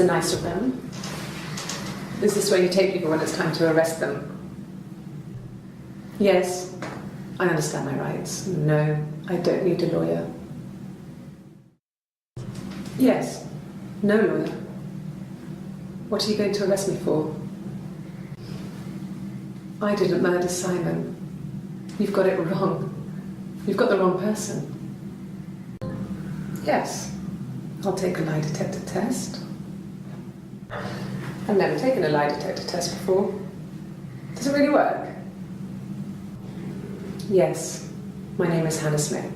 are nice of them. Is this where you take people when it's time to arrest them? Yes, I understand my rights. No, I don't need a lawyer. Yes, no lawyer. What are you going to arrest me for? I didn't murder Simon. You've got it wrong. You've got the wrong person. Yes, I'll take a lie detector test. I've never taken a lie detector test before. Does it really work? Yes, my name is Hannah Smith.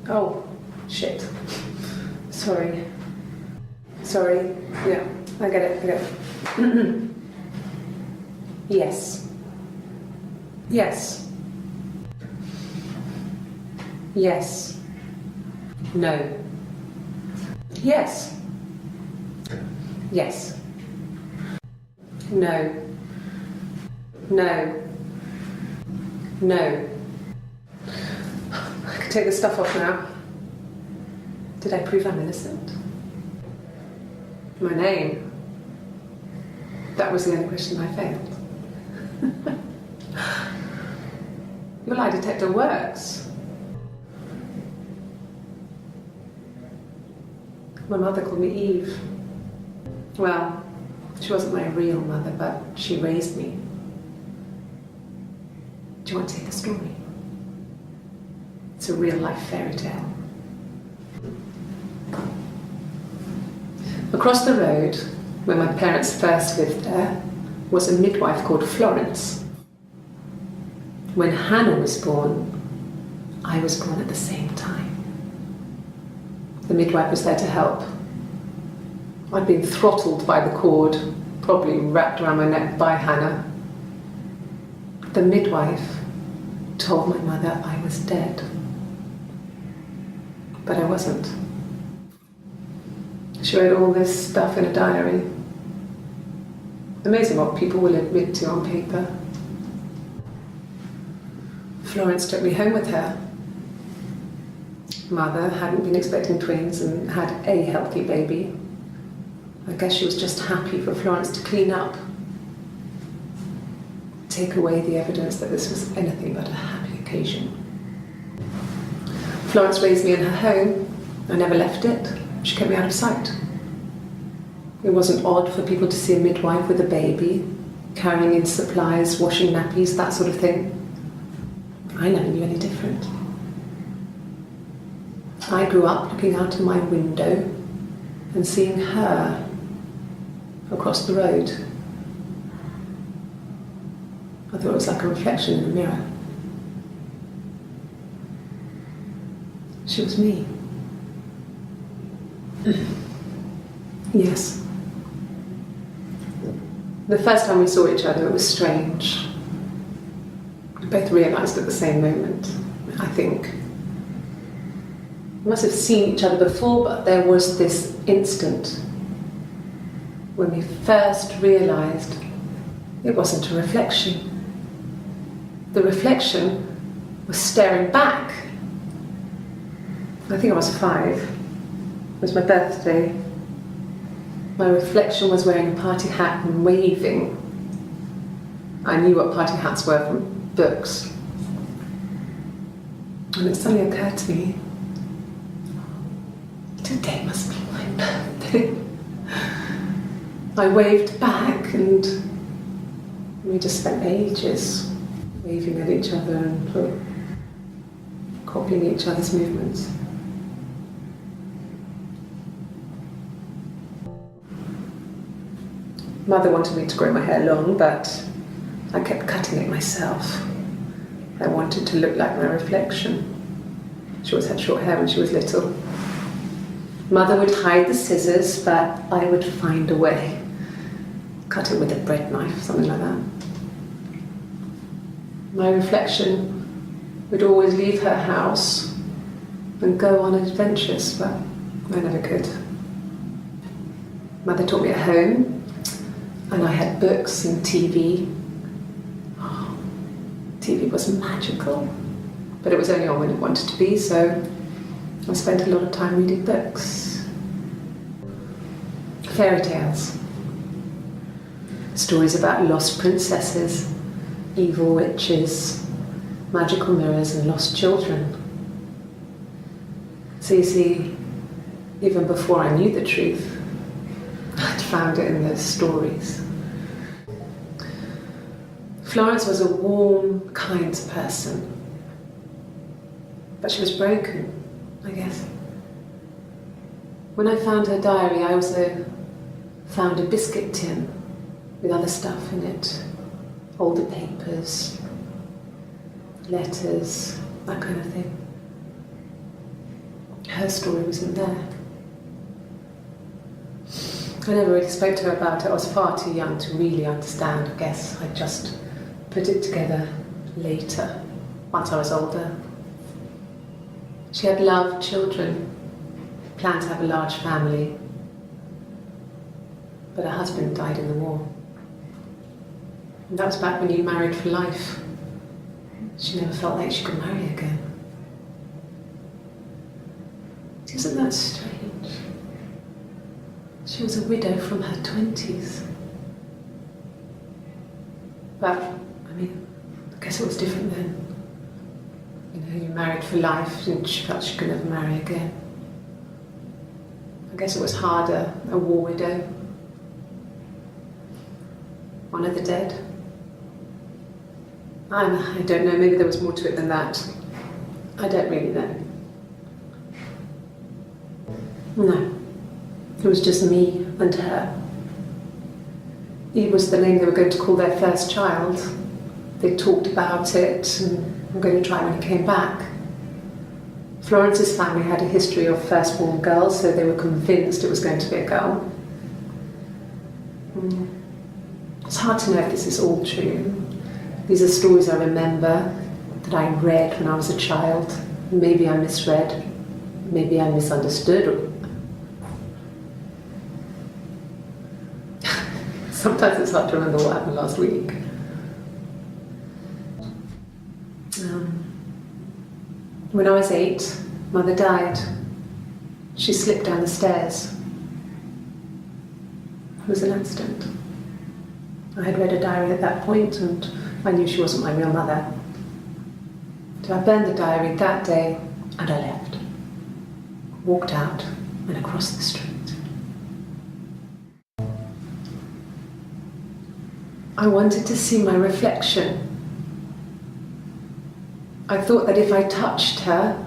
Oh, shit. Sorry. Yeah, I get it. Yes. Yes. Yes. No. Yes. Yes. No. No. No. I can take the stuff off now. Did I prove I'm innocent? My name? That was the only question I failed. Your lie detector works. My mother called me Eve. Well, she wasn't my real mother, but she raised me. Do you want to hear the story? It's a real-life fairy tale. Across the road, where my parents first lived there, was a midwife called Florence. When Hannah was born, I was born at the same time. The midwife was there to help. I'd been throttled by the cord, probably wrapped around my neck by Hannah. The midwife told my mother I was dead. But I wasn't. She wrote all this stuff in a diary. Amazing what people will admit to on paper. Florence took me home with her. Mother hadn't been expecting twins and had a healthy baby. I guess she was just happy for Florence to clean up. Take away the evidence that this was anything but a happy occasion. Florence raised me in her home. I never left it. She kept me out of sight. It wasn't odd for people to see a midwife with a baby, carrying in supplies, washing nappies, that sort of thing. I never knew any different. I grew up looking out of my window and seeing her across the road. I thought it was like a reflection in a mirror. She was me. Yes. The first time we saw each other, it was strange. We both realised at the same moment, I think. We must have seen each other before, but there was this instant when we first realised it wasn't a reflection. The reflection was staring back. I think I was 5. It was my birthday. My reflection was wearing a party hat and waving. I knew what party hats were from books. And it suddenly occurred to me, today must be my birthday. I waved back and we just spent ages waving at each other and copying each other's movements. Mother wanted me to grow my hair long, but I kept cutting it myself. I wanted to look like my reflection. She always had short hair when she was little. Mother would hide the scissors, but I would find a way. Cut it with a bread knife, something like that. My reflection would always leave her house and go on adventures, but I never could. Mother taught me at home, and I had books and TV. Oh, TV was magical, but it was only on when it wanted to be, so I spent a lot of time reading books. fairy tales. Stories about lost princesses, evil witches, magical mirrors and lost children. So you see, even before I knew the truth, I'd found it in those stories. Florence was a warm, kind person, but she was broken, I guess. When I found her diary, I also found a biscuit tin with other stuff in it, older papers, letters, that kind of thing. Her story wasn't there. I never really spoke to her about it. I was far too young to really understand. I guess I just put it together later, once I was older. She had loved children, planned to have a large family, but her husband died in the war. And that was back when you married for life. She never felt like she could marry again. Isn't that strange? She was a widow from her 20s. But, I mean, I guess it was different then. You know, you married for life and she felt she could never marry again. I guess it was harder, a war widow. One of the dead. I don't know, maybe there was more to it than that. I don't really know. No, it was just me and her. Eve was the name they were going to call their first child. They talked about it and were going to try when he came back. Florence's family had a history of firstborn girls, so they were convinced it was going to be a girl. It's hard to know if this is all true. These are stories I remember that I read when I was a child. Maybe I misread, maybe I misunderstood. Sometimes it's hard to remember what happened last week. When I was 8, Mother died. She slipped down the stairs. It was an accident. I had read a diary at that point and I knew she wasn't my real mother. So I burned the diary that day and I left. Walked out and across the street. I wanted to see my reflection. I thought that if I touched her,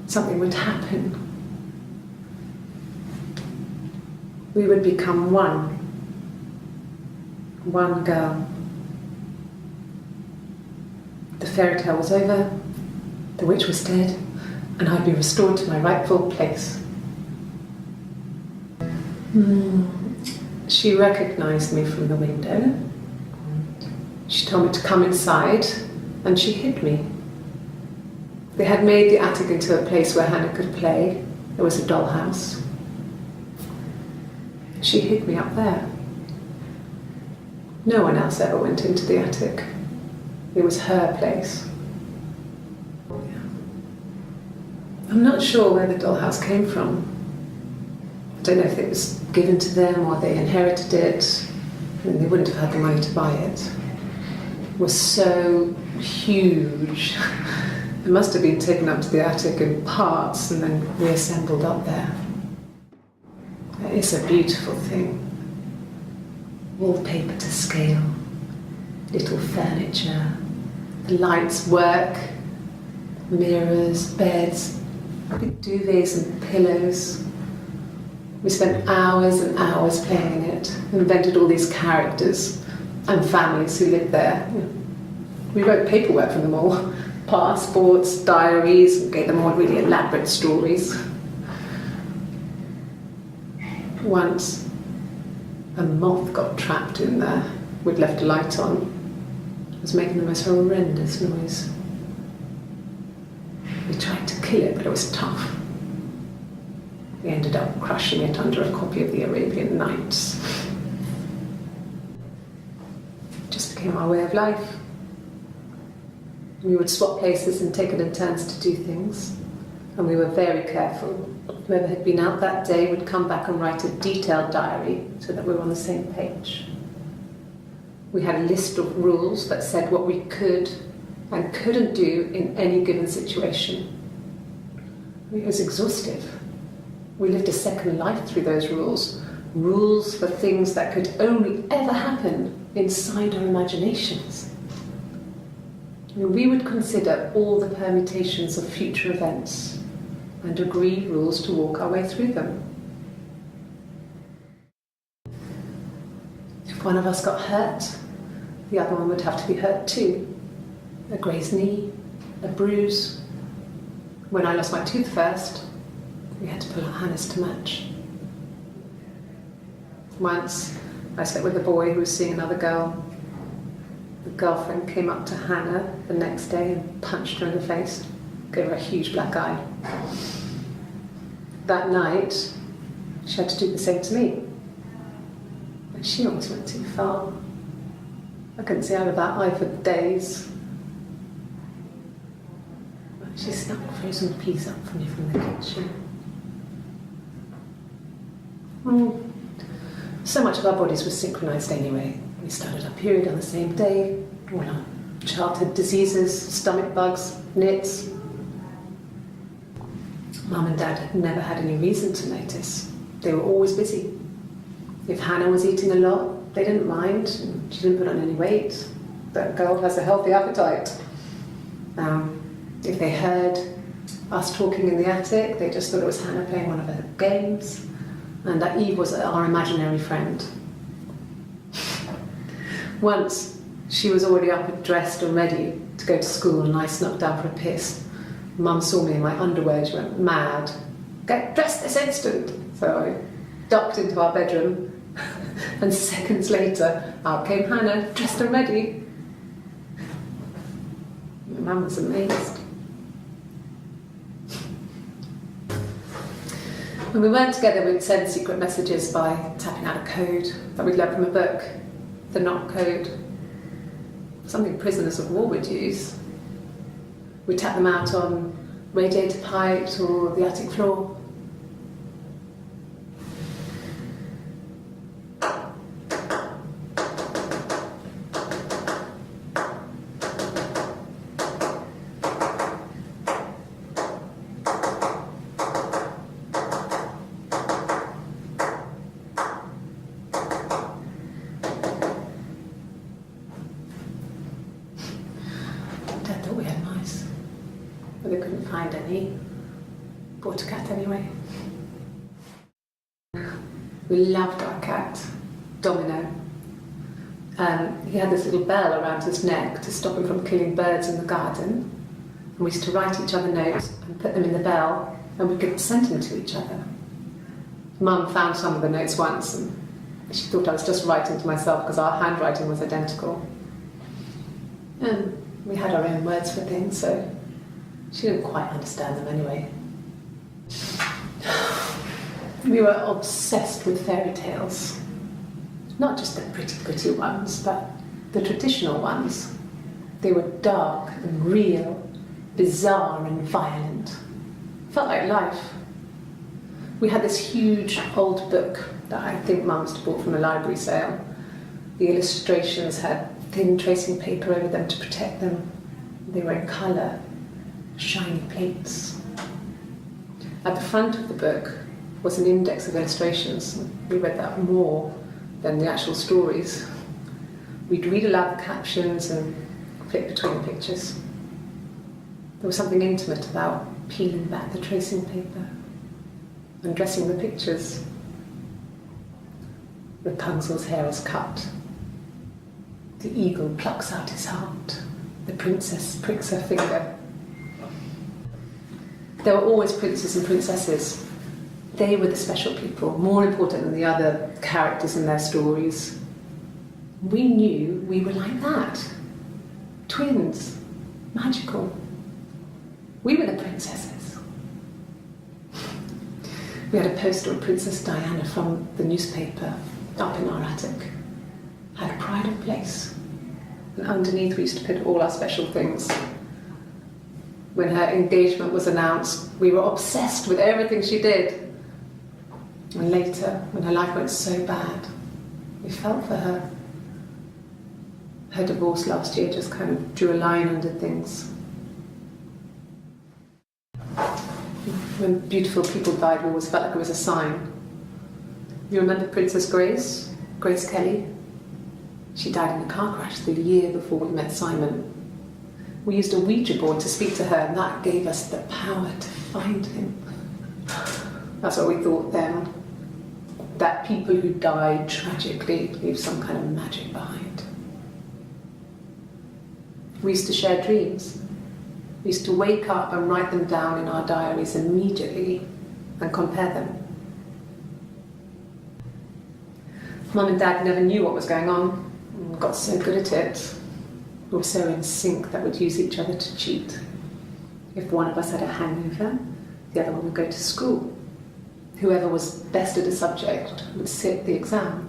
something would happen. We would become one. One girl. The fairy tale was over, the witch was dead, and I'd be restored to my rightful place. She recognized me from the window. She told me to come inside, and she hid me. They had made the attic into a place where Hannah could play. There was a dollhouse. She hid me up there. No one else ever went into the attic. It was her place. I'm not sure where the dollhouse came from. I don't know if it was given to them or they inherited it, and they wouldn't have had the money to buy it. It was so huge. It must have been taken up to the attic in parts and then reassembled up there. It's a beautiful thing. Wallpaper to scale, little furniture, the lights work, mirrors, beds, big duvets and pillows. We spent hours and hours playing in it, invented all these characters and families who lived there. We wrote paperwork for them all, passports, diaries, and gave them all really elaborate stories. Once, a moth got trapped in there. We'd left a light on. It was making the most horrendous noise. We tried to kill it, but it was tough. We ended up crushing it under a copy of the Arabian Nights. It just became our way of life. We would swap places and take it in turns to do things. And we were very careful Whoever had been out that day would come back and write a detailed diary so that we were on the same page. We had a list of rules that said what we could and couldn't do in any given situation. It was exhaustive. We lived a second life through those rules. Rules for things that could only ever happen inside our imaginations. We would consider all the permutations of future events and agree rules to walk our way through them. If one of us got hurt, the other one would have to be hurt too. A grazed knee, a bruise. When I lost my tooth first, we had to pull our harness to match. Once, I slept with a boy who was seeing another girl. The girlfriend came up to Hannah the next day and punched her in the face, gave her a huge black eye. That night, she had to do the same to me. And she almost went too far. I couldn't see out of that eye for days. She snuck frozen peas up for me from the kitchen. So much of our bodies were synchronised anyway. We started our period on the same day. All our childhood diseases, stomach bugs, nits. Mum and Dad had never had any reason to notice. They were always busy. If Hannah was eating a lot, they didn't mind. She didn't put on any weight. That girl has a healthy appetite. If they heard us talking in the attic, they just thought it was Hannah playing one of her games, and that Eve was our imaginary friend. Once, she was already up, dressed and ready to go to school, and I snuck down for a piss. Mum saw me in my underwear, she went mad. "Get dressed this instant!" So I ducked into our bedroom, and seconds later, out came Hannah, dressed and ready. Mum was amazed. When we weren't together, we'd send secret messages by tapping out a code that we'd learned from a book, the knock code, something prisoners of war would use. We'd tap them out on radiator pipes or the attic floor. But they couldn't find any. Bought a cat anyway. We loved our cat, Domino. He had this little bell around his neck to stop him from killing birds in the garden. And we used to write each other notes and put them in the bell, and we could send them to each other. Mum found some of the notes once, and she thought I was just writing to myself because our handwriting was identical. And we had our own words for things, so she didn't quite understand them anyway. We were obsessed with fairy tales. Not just the pretty ones, but the traditional ones. They were dark and real, bizarre and violent. Felt like life. We had this huge old book that I think Mum must have bought from a library sale. The illustrations had thin tracing paper over them to protect them. They were in colour, shiny plates. At the front of the book was an index of illustrations. We read that more than the actual stories. We'd read aloud the captions and flip between the pictures. There was something intimate about peeling back the tracing paper, undressing the pictures. Rapunzel's hair is cut. The eagle plucks out his heart. The princess pricks her finger. There were always princes and princesses. They were the special people, more important than the other characters in their stories. We knew we were like that. Twins. Magical. We were the princesses. We had a poster of Princess Diana from the newspaper up in our attic. Had pride of place. And underneath we used to put all our special things. When her engagement was announced, we were obsessed with everything she did. And later, when her life went so bad, we felt for her. Her divorce last year just kind of drew a line under things. When beautiful people died, we always felt like it was a sign. You remember Princess Grace Kelly? She died in a car crash the year before we met Simon. We used a Ouija board to speak to her, and that gave us the power to find him. That's what we thought then. That people who died tragically leave some kind of magic behind. We used to share dreams. We used to wake up and write them down in our diaries immediately and compare them. Mum and Dad never knew what was going on and got so good at it. We were so in sync that we'd use each other to cheat. If one of us had a hangover, the other one would go to school. Whoever was best at a subject would sit the exam.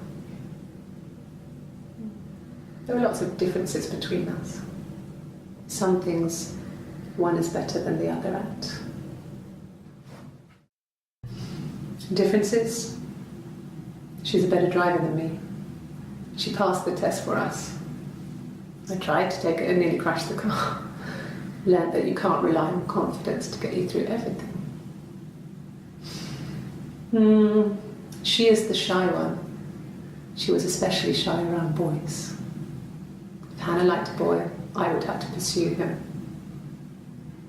There were lots of differences between us. Some things one is better than the other at. Differences? She's a better driver than me. She passed the test for us. I tried to take it and nearly crashed the car. Learned that you can't rely on confidence to get you through everything. She is the shy one. She was especially shy around boys. If Hannah liked a boy, I would have to pursue him.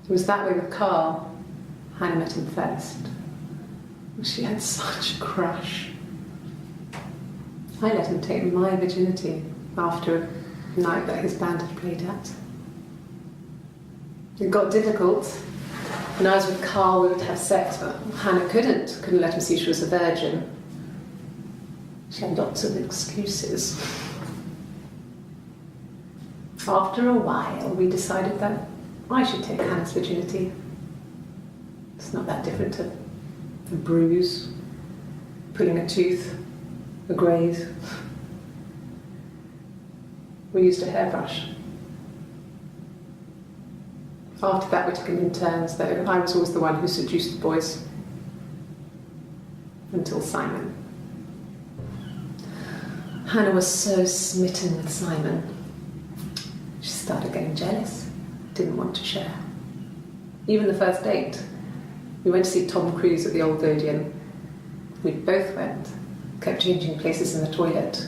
It was that way with Carl. Hannah met him first. She had such a crush. I let him take my virginity after a night that his band had played at. It got difficult. When I was with Carl, we would have sex, but Hannah couldn't let him see she was a virgin. She had lots of excuses. After a while, we decided that I should take Hannah's virginity. It's not that different to a bruise, pulling a tooth, a graze. We used a hairbrush. After that, we took it in turns, though. I was always the one who seduced the boys. Until Simon. Hannah was so smitten with Simon. She started getting jealous, didn't want to share. Even the first date. We went to see Tom Cruise at the Old Odeon. We both went, kept changing places in the toilet.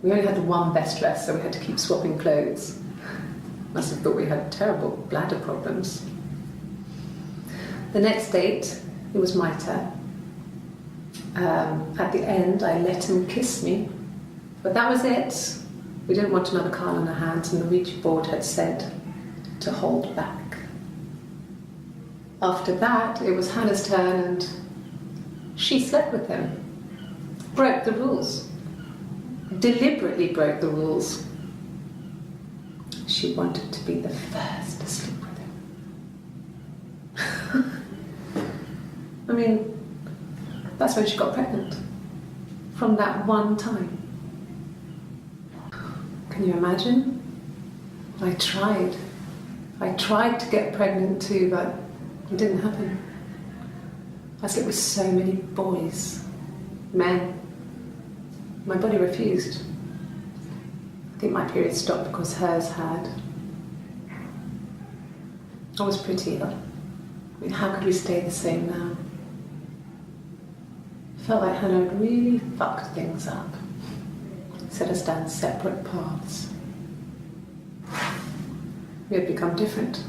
We only had the one best dress, so we had to keep swapping clothes. Must have thought we had terrible bladder problems. The next date, it was my turn. At the end, I let him kiss me, but that was it. We didn't want another Carl on our hands, and the Ouija board had said to hold back. After that, it was Hannah's turn, and she slept with him. Broke the rules. Deliberately broke the rules. She wanted to be the first to sleep with him. I mean, that's when she got pregnant. From that one time. Can you imagine? I tried to get pregnant too, but it didn't happen. I slept with so many boys, men. My body refused. I think my period stopped because hers had. I was pretty ill. I mean, how could we stay the same now? I felt like Hannah had really fucked things up. Set us down separate paths. We had become different.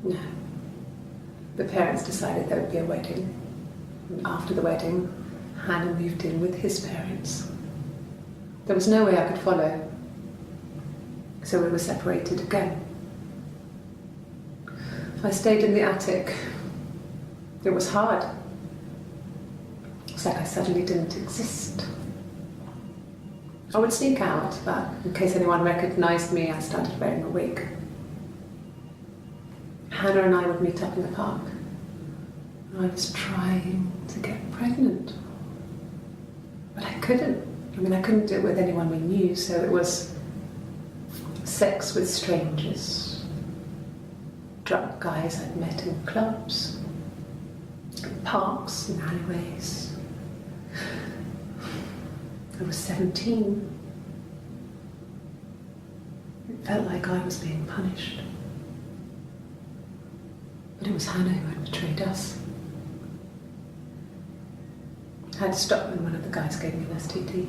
No. The parents decided there would be a wedding. And after the wedding, Hannah moved in with his parents. There was no way I could follow, so we were separated again. I stayed in the attic. It was hard. It's like I suddenly didn't exist. I would sneak out, but in case anyone recognized me, I started wearing a wig. Hannah and I would meet up in the park. I was trying to get pregnant, but I couldn't. I mean, I couldn't do it with anyone we knew, so it was sex with strangers, drunk guys I'd met in clubs, in parks and alleyways. I was 17. It felt like I was being punished. But it was Hannah who had betrayed us. I had to stop when one of the guys gave me an STD.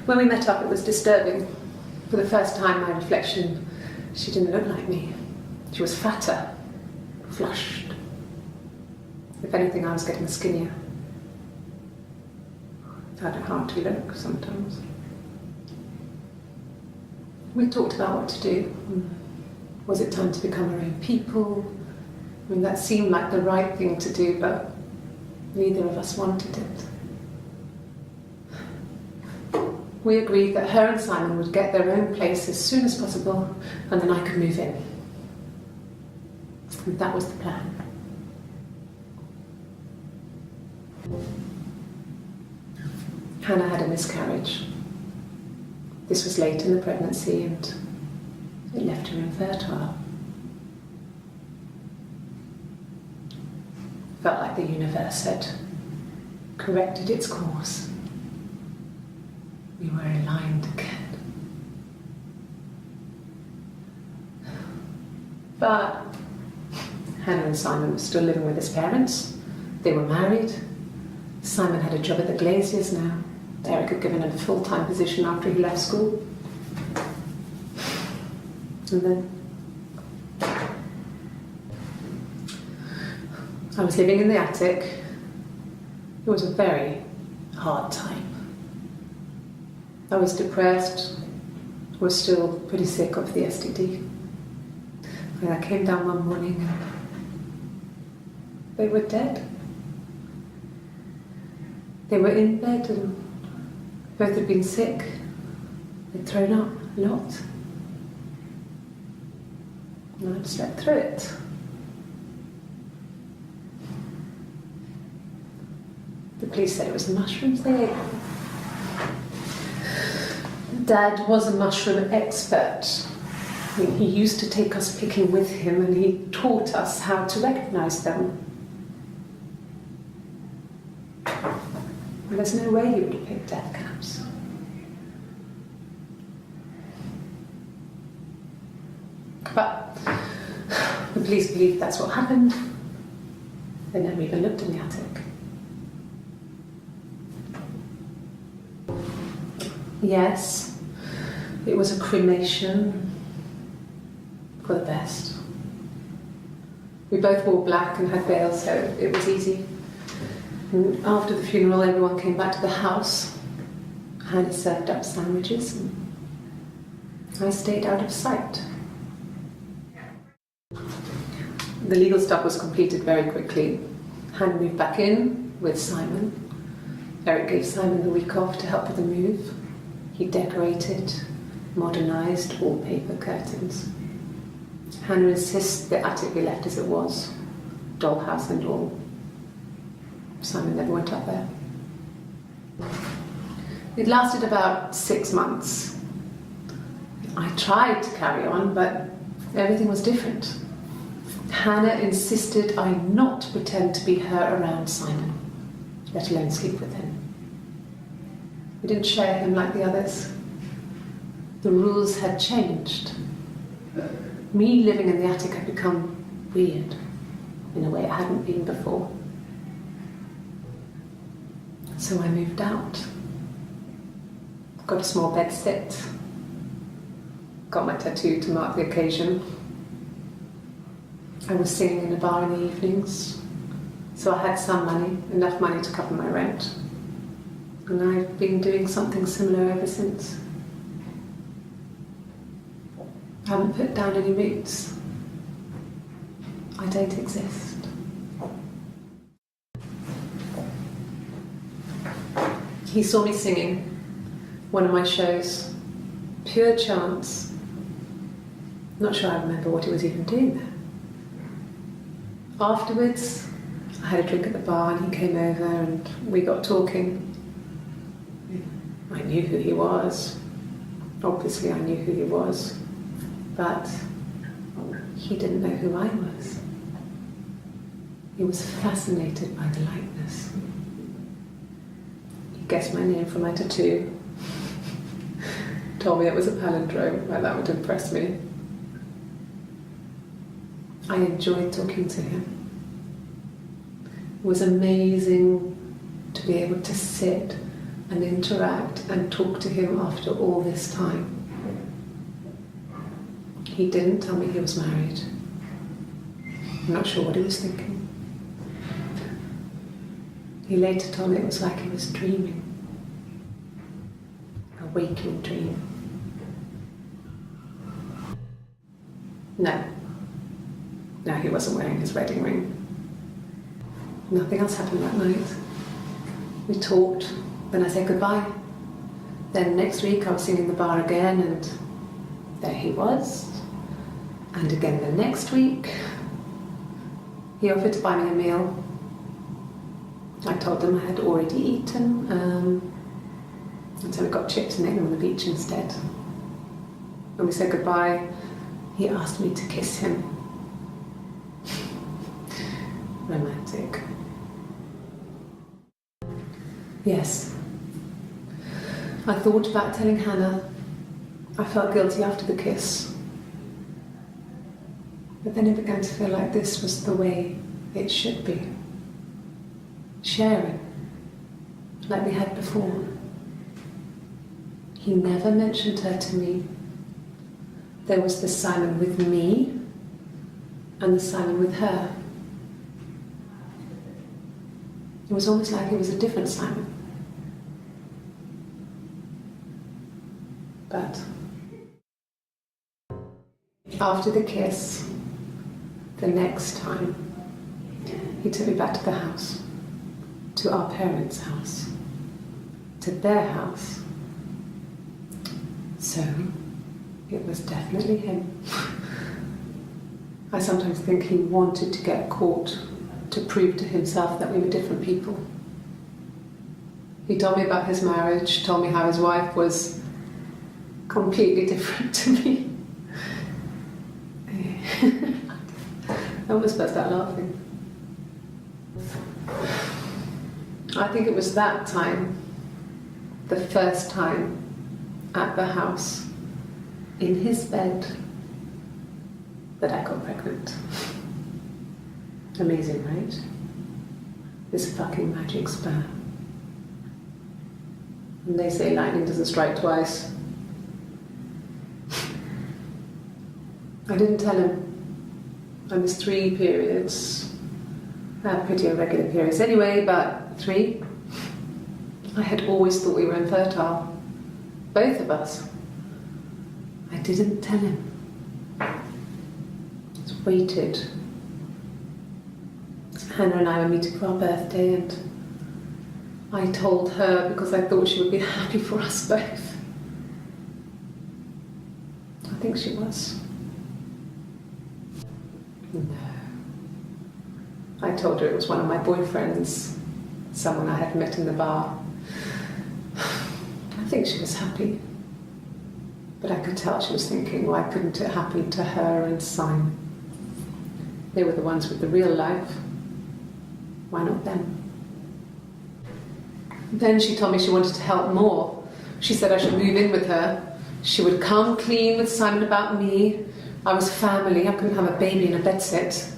When we met up, it was disturbing. For the first time, my reflection, she didn't look like me. She was fatter, flushed. If anything, I was getting skinnier. I found it hard to look sometimes. We talked about what to do. Was it time to become our own people? I mean, that seemed like the right thing to do, but neither of us wanted it. We agreed that her and Simon would get their own place as soon as possible, and then I could move in. And that was the plan. Hannah had a miscarriage. This was late in the pregnancy and it left her infertile. Felt like the universe had corrected its course. We were aligned again. But Hannah and Simon were still living with his parents. They were married. Simon had a job at the Glaziers now. Eric had given him a full-time position after he left school. And then I was living in the attic. It was a very hard time. I was depressed, was still pretty sick of the STD. And I came down one morning and they were dead. They were in bed and both had been sick. They'd thrown up a lot. And I'd slept through it. The police said it was the mushrooms they ate. Dad was a mushroom expert. I mean, he used to take us picking with him and he taught us how to recognise them. And there's no way he would have picked death caps. But the police believed that's what happened. They never even looked in the attic. Yes, it was a cremation for the best. We both wore black and had veils, so it was easy. And after the funeral, everyone came back to the house. Hannah served up sandwiches, and I stayed out of sight. The legal stuff was completed very quickly. Hannah moved back in with Simon. Eric gave Simon the week off to help with the move. He decorated, modernised wallpaper, curtains. Hannah insists the attic be left as it was, dollhouse and all. Simon never went up there. It lasted about 6 months. I tried to carry on, but everything was different. Hannah insisted I not pretend to be her around Simon, let alone sleep with him. We didn't share him like the others. The rules had changed. Me living in the attic had become weird in a way it hadn't been before. So I moved out. Got a small bed sit. Got my tattoo to mark the occasion. I was singing in a bar in the evenings, so I had some money, enough money to cover my rent. And I've been doing something similar ever since. I haven't put down any roots. I don't exist. He saw me singing one of my shows. Pure chance. Not sure I remember what he was even doing there. Afterwards, I had a drink at the bar and he came over and we got talking. I knew who he was. Obviously I knew who he was, but he didn't know who I was. He was fascinated by the likeness. He guessed my name from my tattoo. Told me it was a palindrome, like that would impress me. I enjoyed talking to him. It was amazing to be able to sit and interact and talk to him after all this time. He didn't tell me he was married. I'm not sure what he was thinking. He later told me it was like he was dreaming. A waking dream. No, he wasn't wearing his wedding ring. Nothing else happened that night. We talked, then I said goodbye. Then next week I was singing in the bar again, and there he was. And again the next week, he offered to buy me a meal. I told him I had already eaten, and so we got chips and ate them on the beach instead. When we said goodbye, he asked me to kiss him. Romantic. Yes. I thought about telling Hannah. I felt guilty after the kiss. But then it began to feel like this was the way it should be. Sharing, like we had before. He never mentioned her to me. There was the Simon with me and the Simon with her. It was almost like it was a different Simon. But after the kiss, the next time, he took me back to the house, to our parents' house, to their house. So, it was definitely him. I sometimes think he wanted to get caught to prove to himself that we were different people. He told me about his marriage, told me how his wife was completely different to me. I almost burst out laughing. I think it was that time, the first time at the house, in his bed, that I got pregnant. Amazing, right? This fucking magic sperm. And they say lightning doesn't strike twice. I didn't tell him. I missed 3 periods. I had pretty irregular periods anyway, but 3. I had always thought we were infertile. Both of us. I didn't tell him. Just waited. Hannah and I were meeting for our birthday, and I told her because I thought she would be happy for us both. I think she was. No. I told her it was one of my boyfriends, someone I had met in the bar. I think she was happy. But I could tell she was thinking, why couldn't it happen to her and Simon? They were the ones with the real life. Why not them? Then she told me she wanted to help more. She said I should move in with her. She would come clean with Simon about me. I was family. I couldn't have a baby in a bedsit.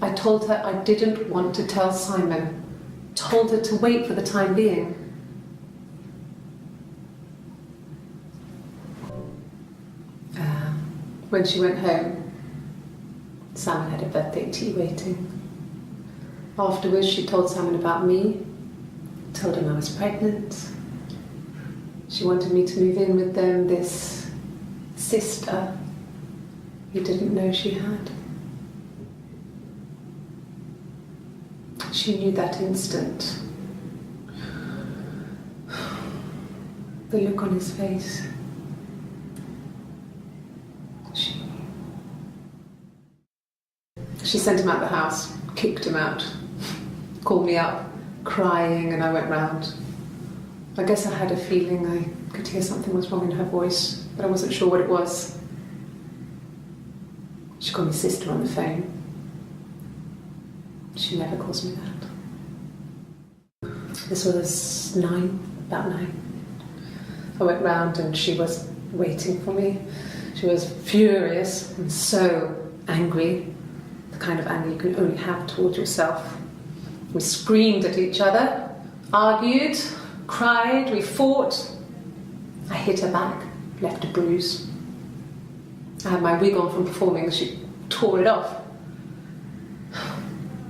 I told her I didn't want to tell Simon. Told her to wait for the time being. When she went home, Simon had a birthday tea waiting. Afterwards, she told Simon about me, told him I was pregnant. She wanted me to move in with them, this sister he didn't know she had. She knew that instant. The look on his face. She sent him out the house, kicked him out, called me up, crying, and I went round. I guess I had a feeling I could hear something was wrong in her voice. but I wasn't sure what it was. She called me sister on the phone. She never calls me that. This was about 9. I went round and she was waiting for me. She was furious and so angry, the kind of anger you can only have towards yourself. We screamed at each other, argued, cried, we fought. I hit her back, left a bruise. I had my wig on from performing and she tore it off.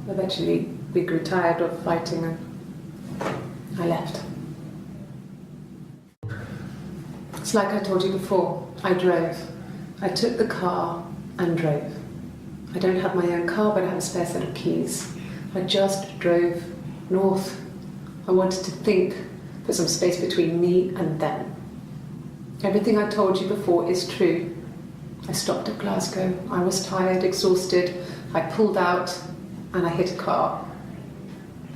Eventually we grew tired of fighting and I left. It's like I told you before, I drove. I took the car and drove. I don't have my own car, but I have a spare set of keys. I just drove north. I wanted to think, put some space between me and them. Everything I told you before is true. I stopped at Glasgow. I was tired, exhausted. I pulled out and I hit a car.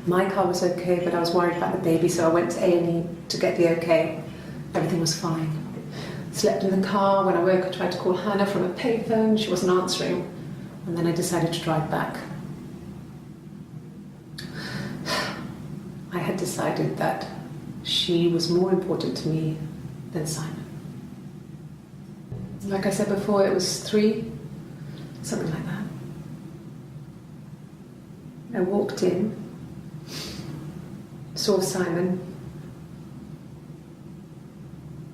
My car was okay, but I was worried about the baby, so I went to A&E to get the okay. Everything was fine. Slept in the car. When I woke, I tried to call Hannah from a payphone. She wasn't answering. And then I decided to drive back. I had decided that she was more important to me than Simon. Like I said before, it was 3, something like that. I walked in, saw Simon.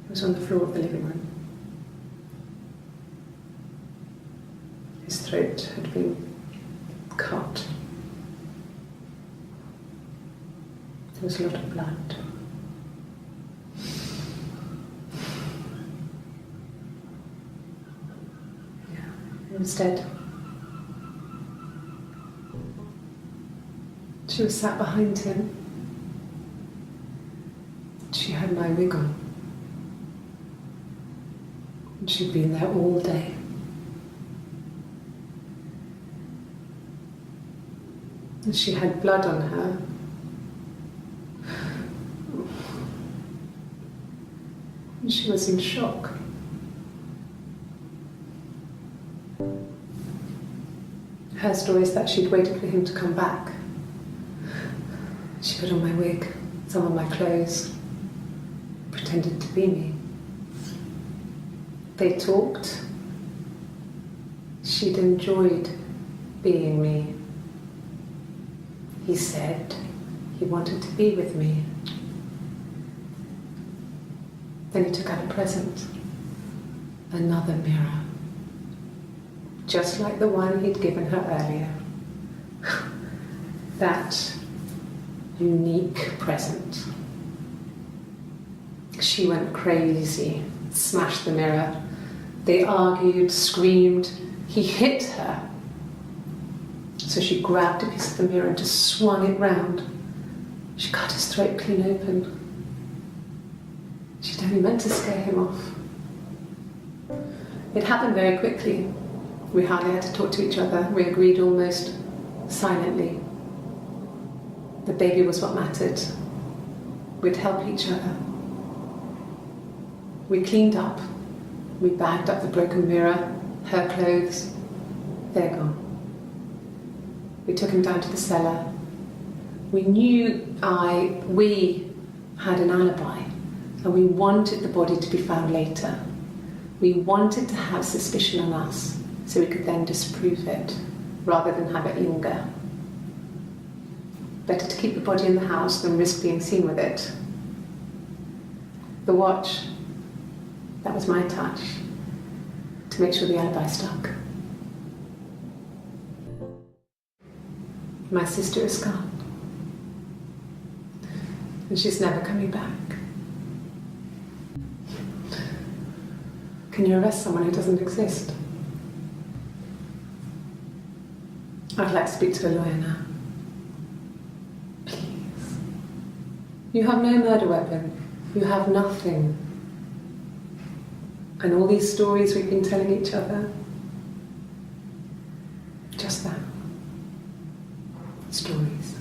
He was on the floor of the living room. His throat had been cut. There was a lot of blood. He was dead. She was sat behind him. She had my wig on. And she'd been there all day. And she had blood on her. And she was in shock. Her story is that she'd waited for him to come back. She put on my wig, some of my clothes, pretended to be me. They talked. She'd enjoyed being me. He said he wanted to be with me. Then he took out a present, another mirror, just like the one he'd given her earlier. That unique present. She went crazy, smashed the mirror. They argued, screamed. He hit her. So she grabbed a piece of the mirror and just swung it round. She cut his throat clean open. She'd only meant to scare him off. It happened very quickly. We hardly had to talk to each other. We agreed almost silently. The baby was what mattered. We'd help each other. We cleaned up. We bagged up the broken mirror, her clothes. They're gone. We took him down to the cellar. We knew we had an alibi, and we wanted the body to be found later. We wanted to have suspicion on us, so we could then disprove it, rather than have it linger. Better to keep the body in the house than risk being seen with it. The watch, that was my touch, to make sure the alibi stuck. My sister is gone, and she's never coming back. Can you arrest someone who doesn't exist? I'd like to speak to a lawyer now. Please. You have no murder weapon. You have nothing. And all these stories we've been telling each other, just that. Stories.